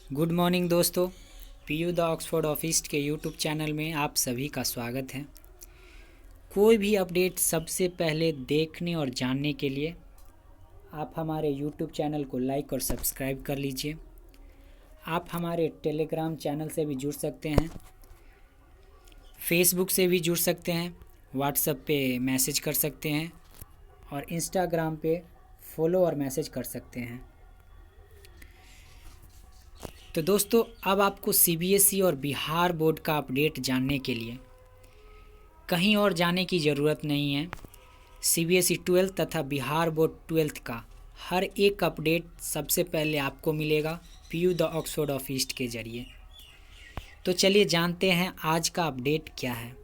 Good morning दोस्तों। PU the Oxford office के YouTube channel में आप सभी का स्वागत है। कोई भी अपडेट सबसे पहले देखने और जानने के लिए आप हमारे यूट्यूब चैनल को लाइक और सब्सक्राइब कर लीजिए। आप हमारे टेलीग्राम चैनल से भी जुड़ सकते हैं, फेसबुक से भी जुड़ सकते हैं, व्हाट्सएप पे मैसेज कर सकते हैं और इंस्टाग्राम पे फॉलो और मैसेज कर सकते हैं। तो दोस्तों, अब आपको सीबीएसई और बिहार बोर्ड का अपडेट जानने के लिए कहीं और जाने की ज़रूरत नहीं है। सीबीएसई 12th तथा बिहार बोर्ड 12th का हर एक अपडेट सबसे पहले आपको मिलेगा पीयू द ऑक्सफोर्ड ऑफिस के ज़रिए। तो चलिए जानते हैं आज का अपडेट क्या है।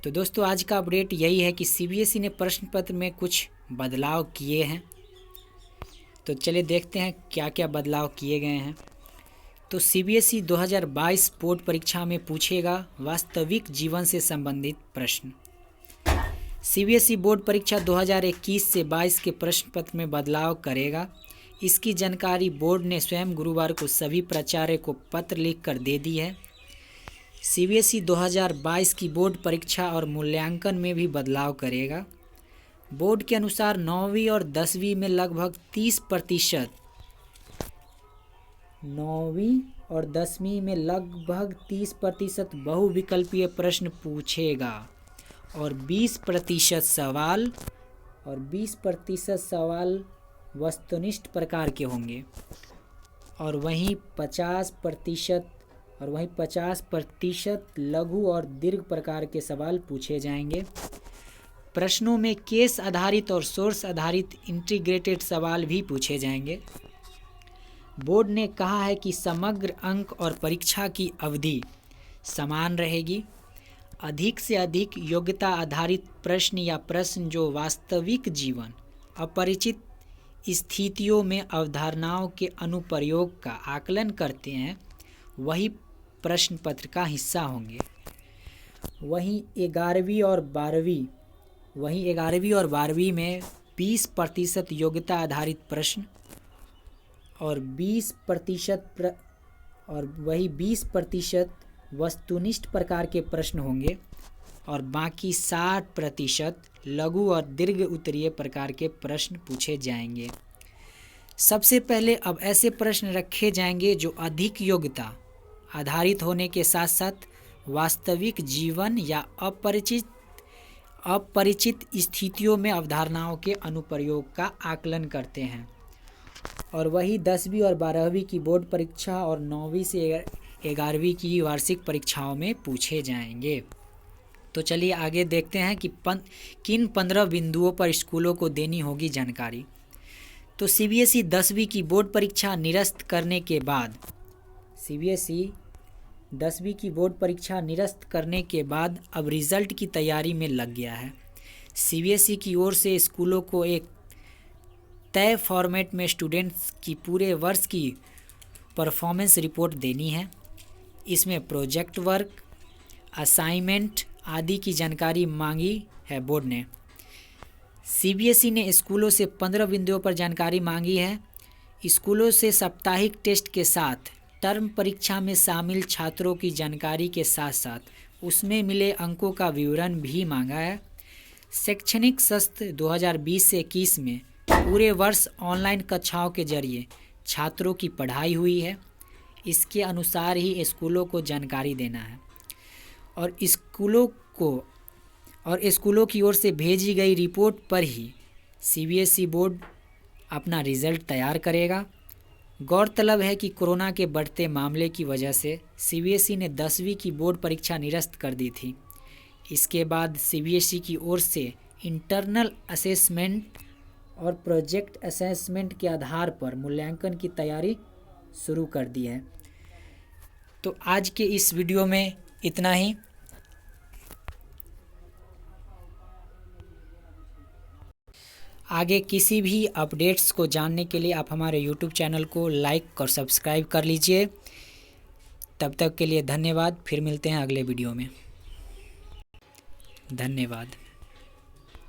तो दोस्तों, आज का अपडेट यही है कि सीबीएसई ने प्रश्न पत्र में कुछ बदलाव किए हैं। तो चलिए देखते हैं क्या क्या बदलाव किए गए हैं। तो सीबीएसई 2022 बोर्ड परीक्षा में पूछेगा वास्तविक जीवन से संबंधित प्रश्न। सीबीएसई बोर्ड परीक्षा 2021 से 22 के प्रश्न पत्र में बदलाव करेगा। इसकी जानकारी बोर्ड ने स्वयं गुरुवार को सभी प्राचार्य को पत्र लिखकर दे दी है। सीबीएसई 2022 की बोर्ड परीक्षा और मूल्यांकन में भी बदलाव करेगा। बोर्ड के अनुसार 9वीं और 10वीं में लगभग 30% 9वीं और 10वीं में लगभग 30% बहुविकल्पीय प्रश्न पूछेगा और 20% सवाल वस्तुनिष्ठ प्रकार के होंगे और वहीं 50% लघु और दीर्घ प्रकार के सवाल पूछे जाएंगे। प्रश्नों में केस आधारित और सोर्स आधारित इंटीग्रेटेड सवाल भी पूछे जाएंगे। बोर्ड ने कहा है कि समग्र अंक और परीक्षा की अवधि समान रहेगी। अधिक से अधिक योग्यता आधारित प्रश्न या प्रश्न जो वास्तविक जीवन, अपरिचित स्थितियों में अवधारणाओं के अनुप्रयोग का आकलन करते हैं, वही प्रश्न पत्र का हिस्सा होंगे। वहीं 11वीं और 12वीं में 20% योग्यता आधारित प्रश्न और 20% वस्तुनिष्ठ प्रकार के प्रश्न होंगे और बाकी 60% लघु और दीर्घ उत्तरीय प्रकार के प्रश्न पूछे जाएंगे। सबसे पहले अब ऐसे प्रश्न रखे जाएंगे जो अधिक योग्यता आधारित होने के साथ साथ वास्तविक जीवन या अपरिचित स्थितियों में अवधारणाओं के अनुप्रयोग का आकलन करते हैं। और वही 10वीं और 12वीं की बोर्ड परीक्षा और 9वीं से 11वीं की वार्षिक परीक्षाओं में पूछे जाएंगे। तो चलिए आगे देखते हैं कि किन 15 बिंदुओं पर स्कूलों को देनी होगी जानकारी। तो सीबीएसई 10वीं की बोर्ड परीक्षा निरस्त करने के बाद अब रिजल्ट की तैयारी में लग गया है। सीबीएसई की ओर से स्कूलों को एक तय फॉर्मेट में स्टूडेंट्स की पूरे वर्ष की परफॉर्मेंस रिपोर्ट देनी है। इसमें प्रोजेक्ट वर्क, असाइनमेंट आदि की जानकारी मांगी है। बोर्ड ने सीबीएसई ने स्कूलों से 15 बिंदुओं पर जानकारी मांगी है। स्कूलों से साप्ताहिक टेस्ट के साथ टर्म परीक्षा में शामिल छात्रों की जानकारी के साथ साथ उसमें मिले अंकों का विवरण भी मांगा है। शैक्षणिक सत्र 2020 से 21 में पूरे वर्ष ऑनलाइन कक्षाओं के जरिए छात्रों की पढ़ाई हुई है। इसके अनुसार ही स्कूलों को जानकारी देना है और स्कूलों की ओर से भेजी गई रिपोर्ट पर ही सीबीएसई बोर्ड अपना रिजल्ट तैयार करेगा। गौरतलब है कि कोरोना के बढ़ते मामले की वजह से सीबीएसई ने 10वीं की बोर्ड परीक्षा निरस्त कर दी थी। इसके बाद सीबीएसई की ओर से इंटरनल असेसमेंट और प्रोजेक्ट असेसमेंट के आधार पर मूल्यांकन की तैयारी शुरू कर दी है। तो आज के इस वीडियो में इतना ही। आगे किसी भी अपडेट्स को जानने के लिए आप हमारे YouTube चैनल को लाइक और सब्सक्राइब कर लीजिए। तब तक के लिए धन्यवाद। फिर मिलते हैं अगले वीडियो में। धन्यवाद।